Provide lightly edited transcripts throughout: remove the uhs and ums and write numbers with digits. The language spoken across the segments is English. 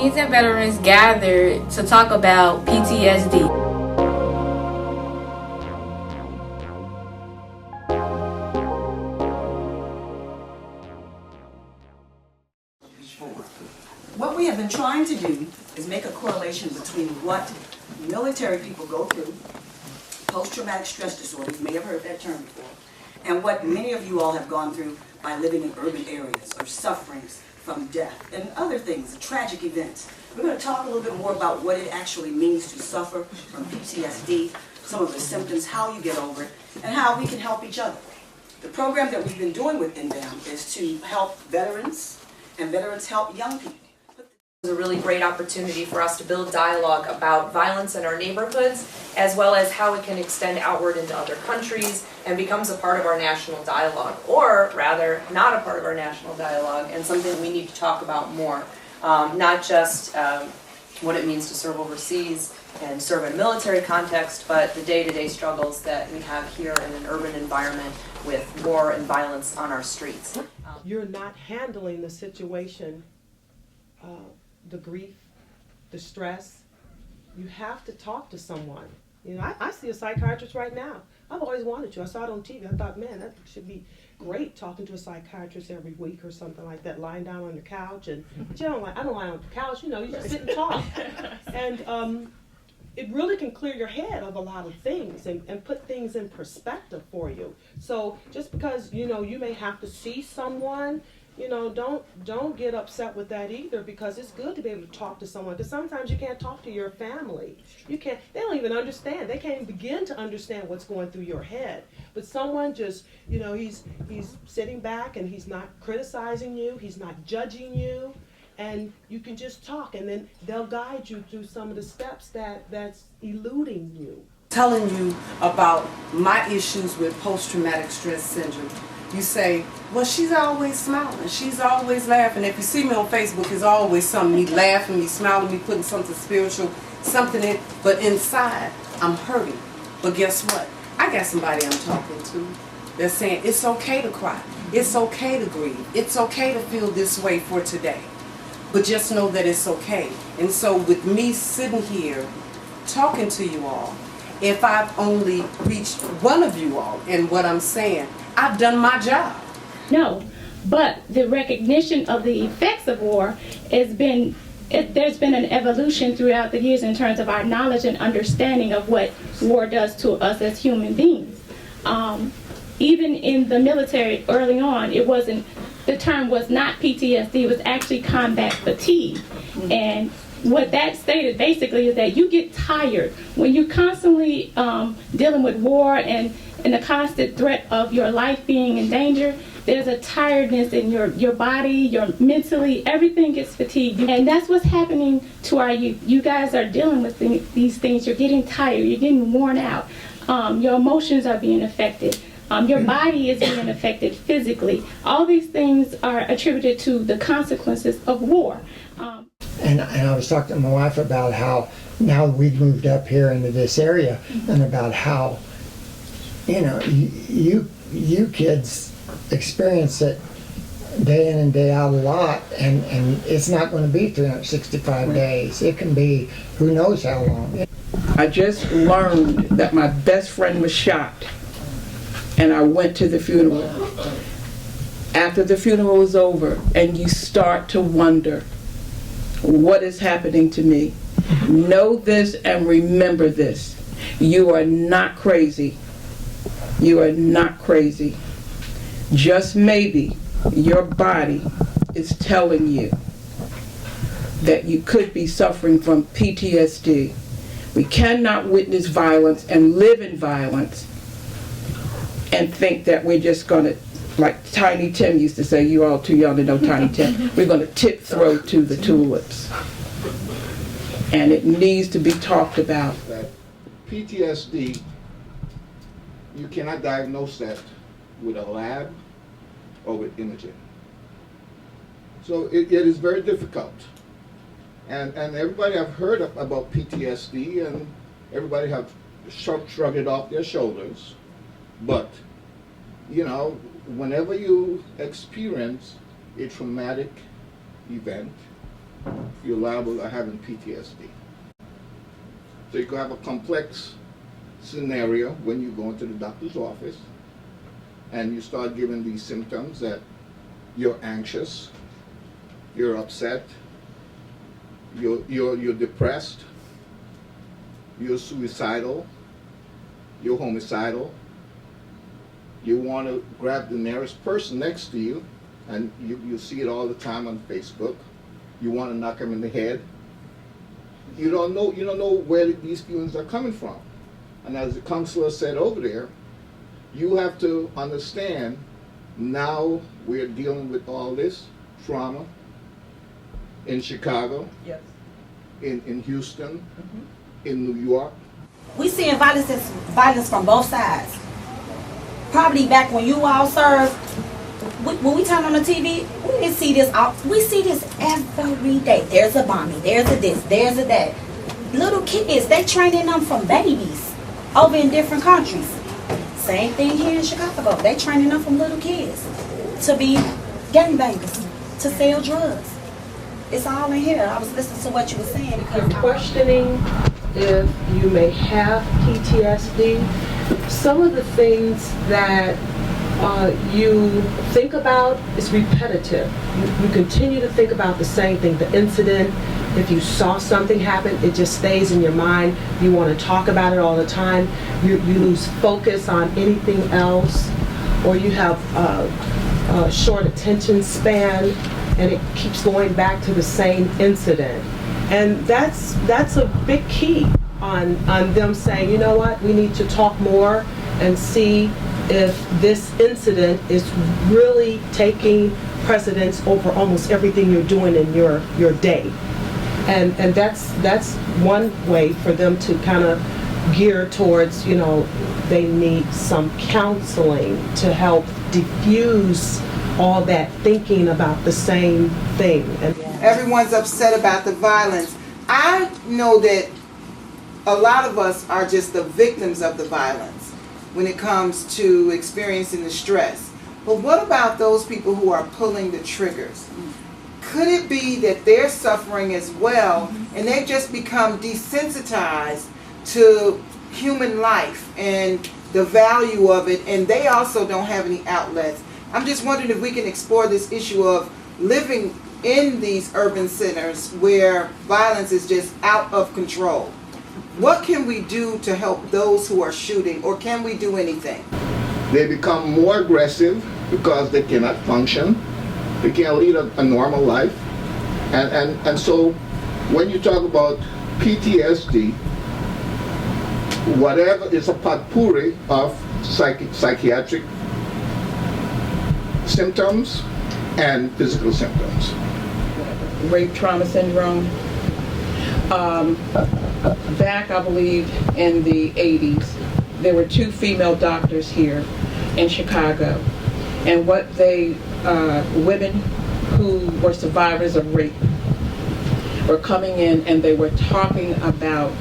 teens and veterans gathered to talk about PTSD. What we have been trying to do is make a correlation between what military people go through, post-traumatic stress disorder, you may have heard that term before, and what many of you all have gone through by living in urban areas or sufferings from death and other things, tragic events. We're going to talk a little bit more about what it actually means to suffer from PTSD, some of the symptoms, how you get over it, and how we can help each other. The program that we've been doing with NDAM is to help veterans, and veterans help young people. It was a really great opportunity for us to build dialogue about violence in our neighborhoods, as well as how it can extend outward into other countries and becomes a part of our national dialogue, or rather, not a part of our national dialogue, and something we need to talk about more. Not just what it means to serve overseas and serve in a military context, but the day-to-day struggles that we have here in an urban environment with war and violence on our streets. You're not handling the situation, the grief, the stress. You have to talk to someone. You know, I see a psychiatrist right now. I've always wanted to. I saw it on TV. I thought, man, that should be great, talking to a psychiatrist every week or something like that, lying down on the couch. But I don't lie on the couch, you know, you just sit and talk. And it really can clear your head of a lot of things and put things in perspective for you. So just because, you know, you may have to see someone, you know, don't get upset with that either, because it's good to be able to talk to someone, because sometimes you can't talk to your family. They don't even understand. They can't even begin to understand what's going through your head. But someone just, you know, he's sitting back and he's not criticizing you, he's not judging you, and you can just talk, and then they'll guide you through some of the steps that's eluding you. Telling you about my issues with post-traumatic stress syndrome. You say, well, she's always smiling, she's always laughing. If you see me on Facebook, it's always something, me laughing, me smiling, me putting something spiritual, something in, but inside, I'm hurting. But guess what? I got somebody I'm talking to. They're saying, it's okay to cry, it's okay to grieve, it's okay to feel this way for today. But just know that it's okay. And so with me sitting here, talking to you all, if I've only reached one of you all in what I'm saying, I've done my job. No, but the recognition of the effects of war there's been an evolution throughout the years in terms of our knowledge and understanding of what war does to us as human beings. Even in the military early on, the term was not PTSD, it was actually combat fatigue. And what that stated basically is that you get tired when you're constantly dealing with war and the constant threat of your life being in danger. There's a tiredness in your body, your mentally, everything gets fatigued. And that's what's happening to our youth. You guys are dealing with these things. You're getting tired, you're getting worn out. Your emotions are being affected. Your body is being affected physically. All these things are attributed to the consequences of war. And I was talking to my wife about how now we've moved up here into this area, and about how, you know, you kids experience it day in and day out a lot, and it's not going to be 365 days. It can be who knows how long. I just learned that my best friend was shot, and I went to the funeral. After the funeral was over, and you start to wonder, what is happening to me? Know this and remember this. You are not crazy. You are not crazy. Just maybe your body is telling you that you could be suffering from PTSD. We cannot witness violence and live in violence and think that we're just going to, like Tiny Tim used to say, you all too young to know Tiny Tim, we're going to tiptoe to the tulips. And it needs to be talked about. That PTSD, you cannot diagnose that with a lab or with imaging. So it is very difficult. And everybody have heard about PTSD, and everybody have shrugged it off their shoulders. But, you know, whenever you experience a traumatic event, you're liable to having PTSD. So you could have a complex scenario when you go into the doctor's office and you start giving these symptoms that you're anxious, you're upset, you're depressed, you're suicidal, you're homicidal, you want to grab the nearest person next to you, and you see it all the time on Facebook. You want to knock them in the head. You don't know where these feelings are coming from. And as the counselor said over there, you have to understand now we're dealing with all this trauma in Chicago, Yes. in Houston, in New York. We seeing violence from both sides. Probably back when you all served, when we turn on the TV, we didn't see this. We see this every day. There's a bombing. There's a this. There's a that. Little kids, they training them from babies over in different countries. Same thing here in Chicago. They training them from little kids to be gangbangers, to sell drugs. It's all in here. I was listening to what you were saying because You're questioning if you may have PTSD. Some of the things that you think about is repetitive. You continue to think about the same thing, the incident. If you saw something happen, it just stays in your mind. You want to talk about it all the time. You lose focus on anything else, or you have a short attention span, and it keeps going back to the same incident. And that's a big key on them saying, you know what, we need to talk more and see if this incident is really taking precedence over almost everything you're doing in your day. And that's one way for them to kind of gear towards, they need some counseling to help diffuse all that thinking about the same thing. And everyone's upset about the violence. I know that a lot of us are just the victims of the violence when it comes to experiencing the stress. But what about those people who are pulling the triggers? Could it be that they're suffering as well, and they've just become desensitized to human life and the value of it, and they also don't have any outlets? I'm just wondering if we can explore this issue of living in these urban centers where violence is just out of control. What can we do to help those who are shooting, or can we do anything? They become more aggressive because they cannot function. They can't lead a normal life. And so when you talk about PTSD, whatever is a potpourri of psychiatric symptoms and physical symptoms. Rape trauma syndrome. Back, I believe, in the 80s, there were 2 female doctors here in Chicago, and what they, women who were survivors of rape, were coming in and they were talking about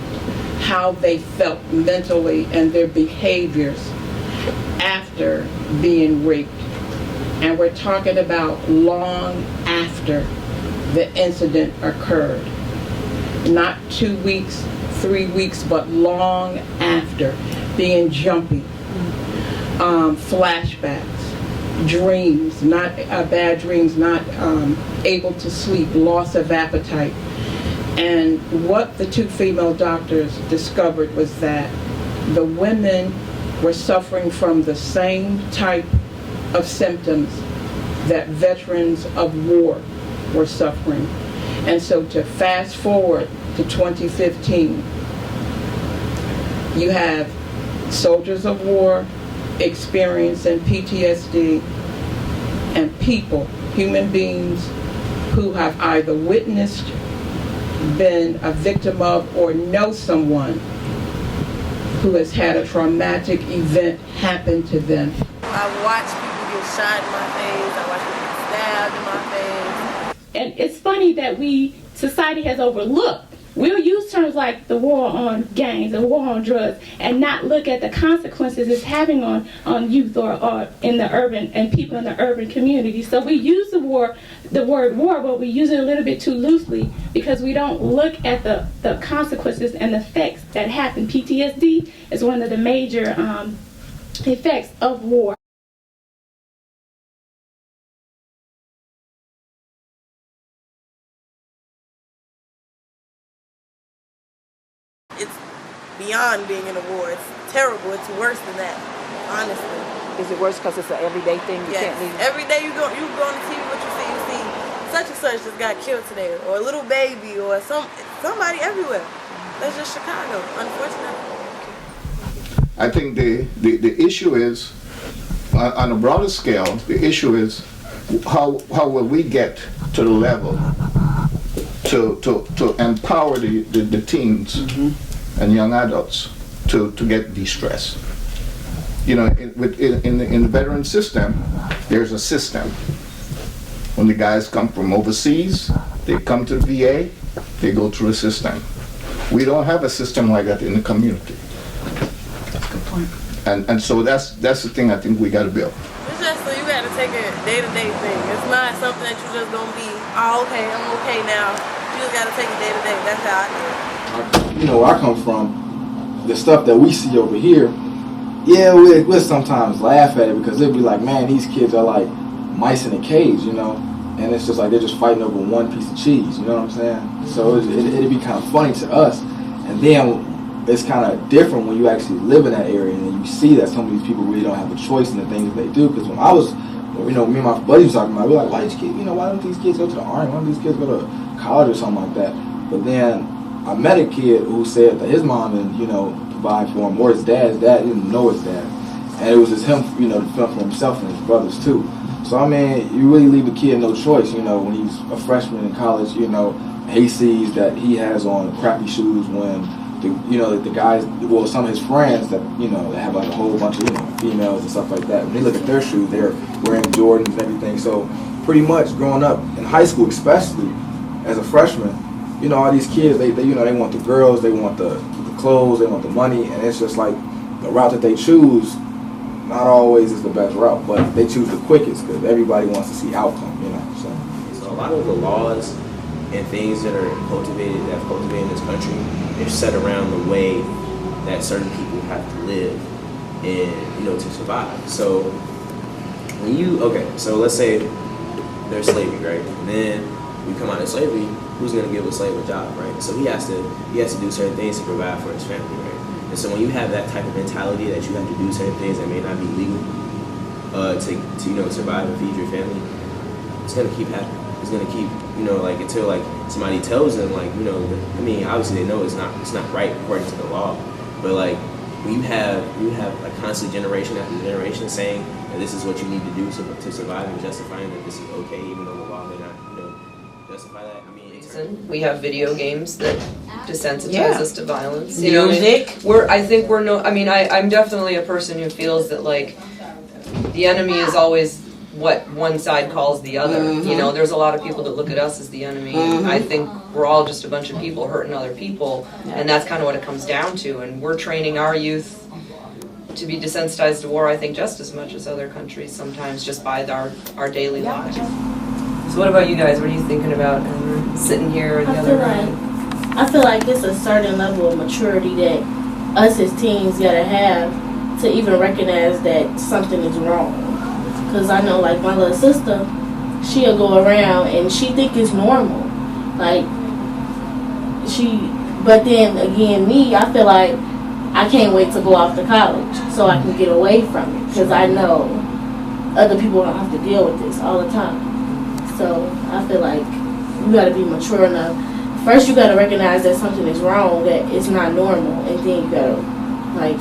how they felt mentally and their behaviors after being raped. And we're talking about long after the incident occurred. Not 2 weeks, 3 weeks, but long after, being jumpy, flashbacks, dreams, not bad dreams, not able to sleep, loss of appetite. And what the 2 female doctors discovered was that the women were suffering from the same type of symptoms that veterans of war were suffering. And so to fast forward to 2015, you have soldiers of war experiencing PTSD and people, human beings, who have either witnessed, been a victim of, or know someone who has had a traumatic event happen to them. I watch people get shot in my face, I watch people get stabbed in my face. And it's funny that society has overlooked we'll use terms like the war on gangs, the war on drugs, and not look at the consequences it's having on youth or in the urban and people in the urban community. So we use the word war, but we use it a little bit too loosely because we don't look at the consequences and the effects that happen. PTSD is one of the major effects of war. It's beyond being in a war. It's terrible. It's worse than that, honestly. Is it worse because it's an everyday thing? You can't leave? Every day you go on the TV, what you see such and such just got killed today, or a little baby, or somebody everywhere. That's just Chicago, unfortunately. I think the issue is, on a broader scale, the issue is how will we get to the level to empower the teens and young adults to get de-stressed. You know, in the veteran system, there's a system. When the guys come from overseas, they come to the VA, they go through a system. We don't have a system like that in the community. That's a good point. And so that's the thing I think we got to build. It's just so you got to take a day-to-day thing. It's not something that you just gonna be, oh, okay, I'm okay now. You just got to take it day-to-day. That's how I do it. You know, where I come from, the stuff that we see over here, yeah, we'll sometimes laugh at it because it'll be like, man, these kids are like mice in a cage, you know, and it's just like they're just fighting over one piece of cheese, you know what I'm saying? So it'd be kind of funny to us, and then it's kind of different when you actually live in that area and you see that some of these people really don't have a choice in the things that they do. Because when I was, you know, me and my buddies were talking about, we were like, why don't these kids go to the Army? Why don't these kids go to college or something like that? But then I met a kid who said that his mom and, you know, provide for him, or his dad didn't know his dad. And it was just him, you know, to fend for himself and his brothers too. So I mean, you really leave a kid no choice, you know, when he's a freshman in college, you know, he sees that he has on crappy shoes when the guys, well, some of his friends that, you know, they have like a whole bunch of, you know, females and stuff like that. When they look at their shoes, they're wearing Jordans and everything. So pretty much growing up in high school, especially as a freshman, you know, all these kids, they you know, they want the girls, they want the clothes, they want the money, and it's just like the route that they choose not always is the best route, but they choose the quickest because everybody wants to see outcome, you know. So a lot of the laws and things that are cultivated in this country, they're set around the way that certain people have to live and, you know, to survive. So when so let's say there's slavery, right? And then we come out of slavery, who's gonna give a slave a job, right? So he has to do certain things to provide for his family, right? And so when you have that type of mentality that you have to do certain things that may not be legal to you know, survive and feed your family, it's gonna keep happening. It's gonna keep, you know, like until like somebody tells them, like, you know, I mean, obviously they know it's not right according to the law, but like when you have a constant generation after generation saying that this is what you need to do to survive and justifying that this is okay, even though the law may not, you know, justify that. I mean, we have video games that desensitize us to violence. Music. I'm definitely a person who feels that like the enemy is always what one side calls the other. You know, there's a lot of people that look at us as the enemy, and I think we're all just a bunch of people hurting other people, and that's kind of what it comes down to. And we're training our youth to be desensitized to war, I think, just as much as other countries sometimes, just by our daily lives. So what about you guys? What are you thinking about sitting here the other night? I feel like it's a certain level of maturity that us as teens gotta have to even recognize that something is wrong. Because I know, like, my little sister, she'll go around and she think it's normal. Like, but then again, me, I feel like I can't wait to go off to college so I can get away from it. Because I know other people don't have to deal with this all the time. So I feel like you gotta be mature enough. First, you gotta recognize that something is wrong, that it's not normal, and then you gotta, like,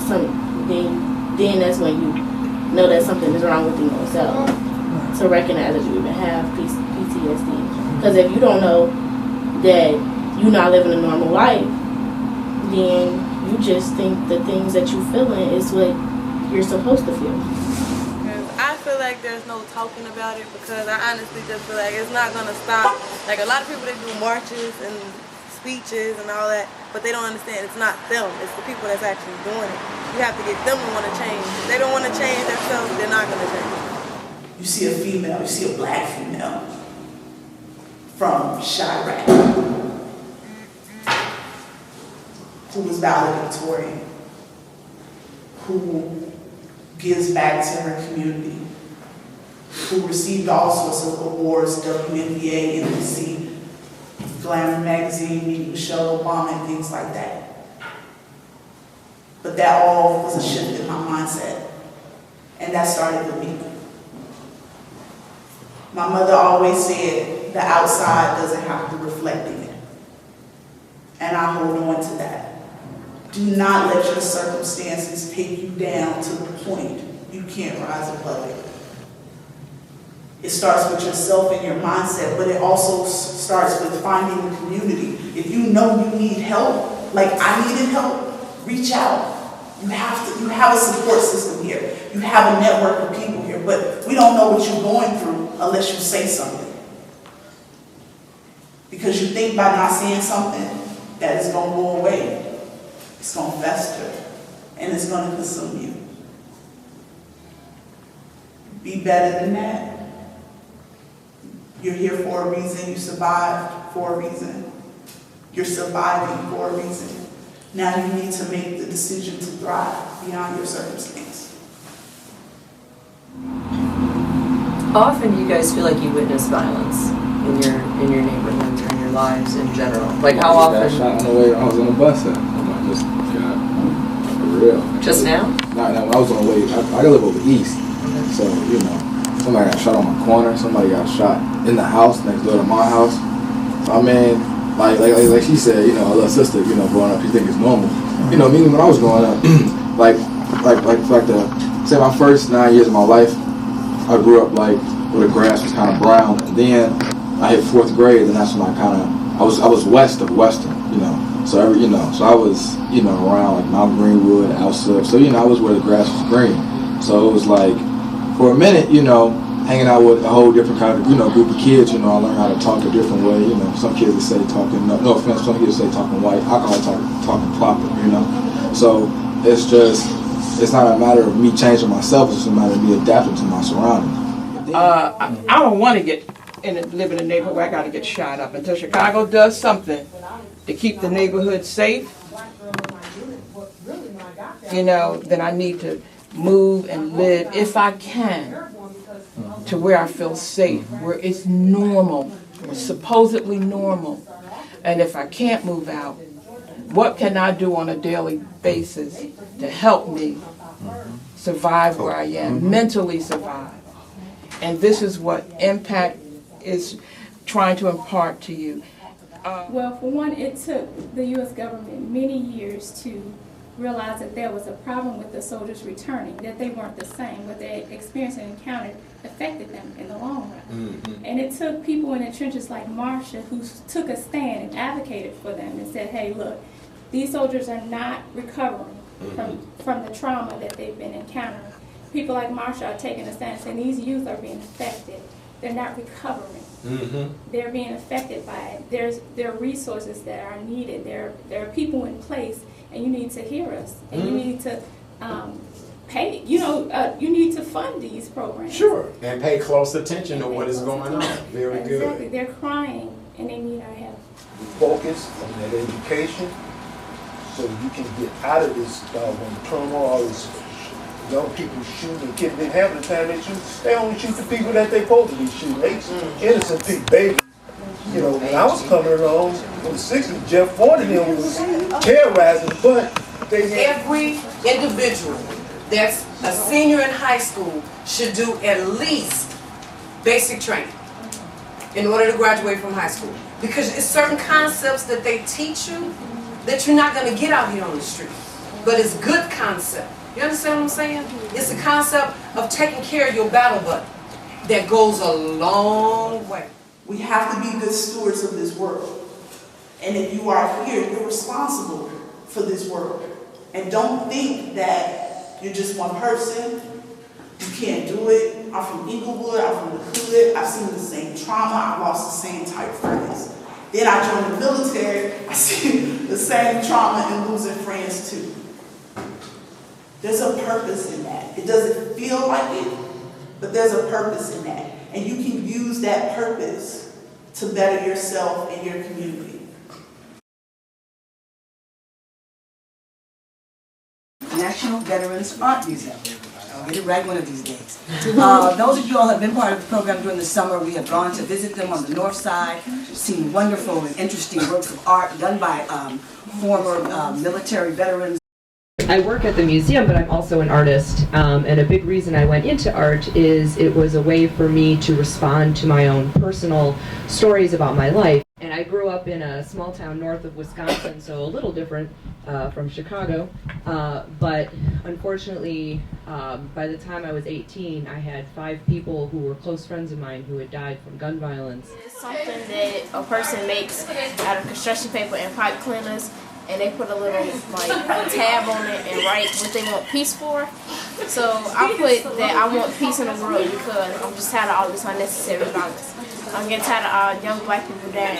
then that's when you know that something is wrong within yourself. To recognize that you even have PTSD. Because if you don't know that you're not living a normal life, then you just think the things that you're feeling is what you're supposed to feel. I feel like there's no talking about it because I honestly just feel like it's not gonna stop. Like a lot of people, they do marches and speeches and all that, but they don't understand it's not them, it's the people that's actually doing it. You have to get them to want to change. If they don't want to change themselves, they're not going to change. You see a female, you see a black female from Chirac who was valedictorian, who gives back to her community, who received all sorts of awards, WNBA, NBC, Glamour magazine, meeting Michelle Obama, and things like that. But that all was a shift in my mindset, and that started with me. My mother always said, the outside doesn't have to reflect in it. And I hold on to that. Do not let your circumstances take you down to the point you can't rise above it. It starts with yourself and your mindset, but it also starts with finding the community. If you know you need help, like I needed help, reach out. You have a support system here. You have a network of people here, but we don't know what you're going through unless you say something. Because you think by not saying something that it's going to go away. It's going to fester, and it's going to consume you. Be better than that. You're here for a reason. You survived for a reason. You're surviving for a reason. Now you need to make the decision to thrive beyond your circumstance. How often do you guys feel like you witness violence in your neighborhoods or in your lives in general? Like how often? I got shot on the way I was on the bus at. I just got for real. Just now? No, when I was on the way, I live over east. So, you know, somebody got shot on my corner, somebody got shot in the house next door to my house. So I mean, like she said, you know, her little sister, you know, growing up, you think it's normal. You know, me when I was growing up, like say my first 9 years of my life, I grew up like where the grass was kind of brown, and then I hit 4th grade, and that's when I was west of Western, you know. So so I was, you know, around like Mount Greenwood, Alsip. So I was where the grass was green. So it was like, for a minute, you know, hanging out with a whole different kind of, you know, group of kids. You know, I learned how to talk a different way. You know, some kids would say talking, no offense, some kids say talking white. I call it talking proper. You know, so it's not a matter of me changing myself. It's just a matter of me adapting to my surroundings. I don't want to live in a neighborhood where I got to get shot up. Until Chicago does something to keep the neighborhood safe, you know, then I need to move and live, if I can, to where I feel safe, where it's normal, where it's supposedly normal. And if I can't move out, what can I do on a daily basis to help me survive where I am, mentally survive? And this is what Impact is trying to impart to you. Well, for one, it took the U.S. government many years to realize that there was a problem with the soldiers returning, that they weren't the same. What they experienced and encountered affected them in the long run. Mm-hmm. And it took people in the trenches like Marsha who took a stand and advocated for them and said, hey, look, these soldiers are not recovering from the trauma that they've been encountering. People like Marsha are taking a stand and saying these youth are being affected. They're not recovering. Mm-hmm. They're being affected by it. There are resources that are needed. There are people in place, and you need to hear us. And you need to pay. You need to fund these programs. Sure, and pay close attention to what is going on. Very good. Exactly. They're crying, and they need our help. Focus on that education, so you can get out of this turmoil. This young people shooting and kids didn't have the time they shoot. They only shoot the people that they supposed to be shooting. They innocent people, babies. You know, when I was coming along in the 60s, Jeff Ford and them was terrorizing, but they had... Every individual that's a senior in high school should do at least basic training in order to graduate from high school. Because it's certain concepts that they teach you that you're not going to get out here on the street. But it's good concept. You understand what I'm saying? It's a concept of taking care of your battle buddy that goes a long way. We have to be good stewards of this world. And if you are here, you're responsible for this world. And don't think that you're just one person. You can't do it. I'm from Inglewood. I'm from the hood. I've seen the same trauma. I've lost the same type of friends. Then I joined the military, I see the same trauma in losing friends too. There's a purpose in that. It doesn't feel like it, but there's a purpose in that. And you can use that purpose to better yourself and your community. National Veterans Art Museum. I'll get it right one of these days. Those of you all who have been part of the program during the summer, we have gone to visit them on the north side, seen wonderful and interesting works of art done by former military veterans. I work at the museum, but I'm also an artist, and a big reason I went into art is it was a way for me to respond to my own personal stories about my life. And I grew up in a small town north of Wisconsin, so a little different from Chicago, but unfortunately, by the time I was 18, I had 5 people who were close friends of mine who had died from gun violence. It's something that a person makes out of construction paper and pipe cleaners, and they put a little a tab on it and write what they want peace for. So I put that I want peace in the world because I'm just tired of all this unnecessary violence. I'm getting tired of our young black people dying.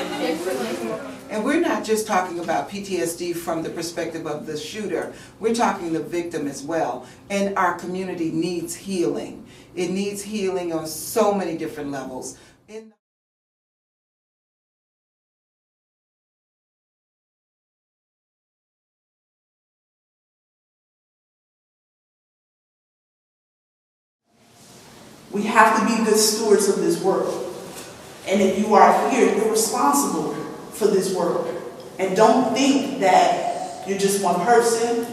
And we're not just talking about PTSD from the perspective of the shooter. We're talking the victim as well. And our community needs healing. It needs healing on so many different levels. We have to be good stewards of this world. And if you are here, you're responsible for this world. And don't think that you're just one person.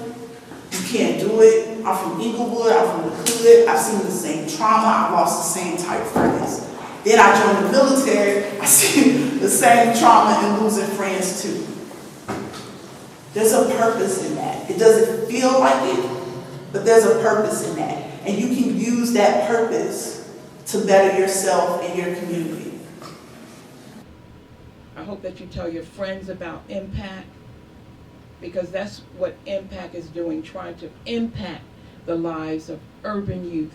You can't do it. I'm from Inglewood, I'm from the hood. I've seen the same trauma. I've lost the same type of friends. Then I joined the military. I see the same trauma in losing friends too. There's a purpose in that. It doesn't feel like it, but there's a purpose in that. And you can use that purpose to better yourself and your community. I hope that you tell your friends about impact, because that's what impact is doing, trying to impact the lives of urban youth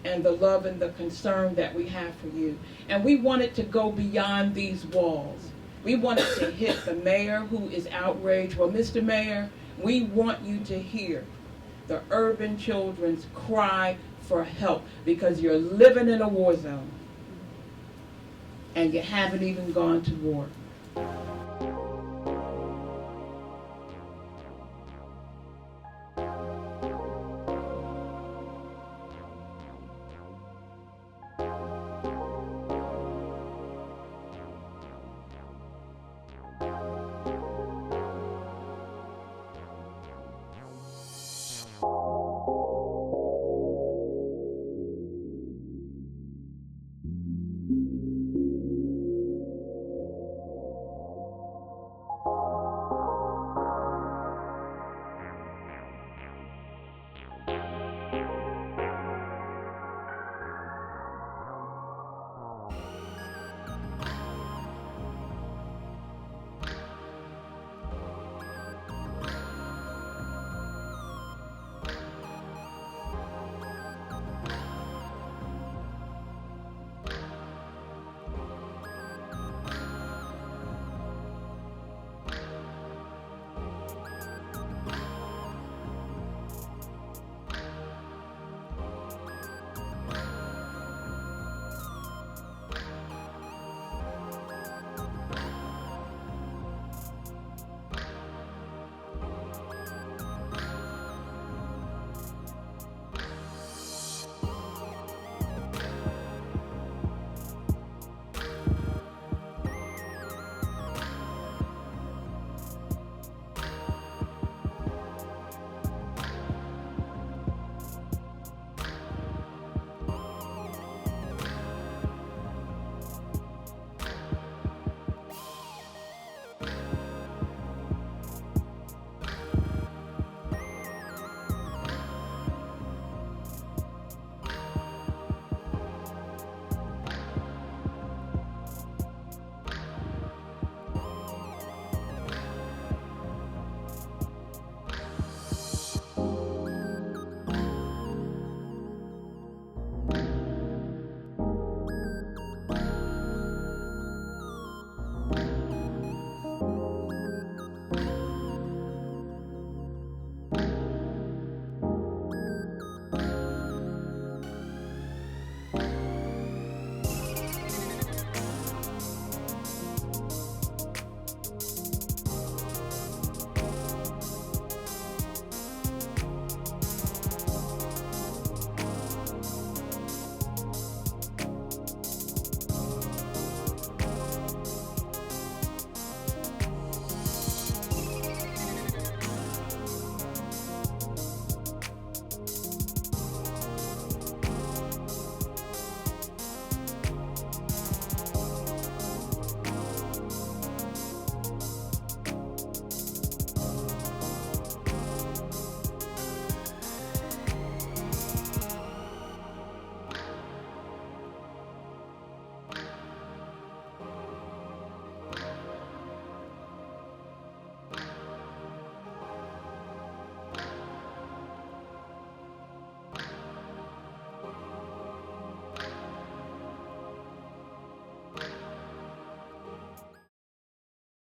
and the love and the concern that we have for you. And we want it to go beyond these walls. We want it to hit the mayor who is outraged. Well, Mr. Mayor, we want you to hear the urban children's cry for help because you're living in a war zone and you haven't even gone to war.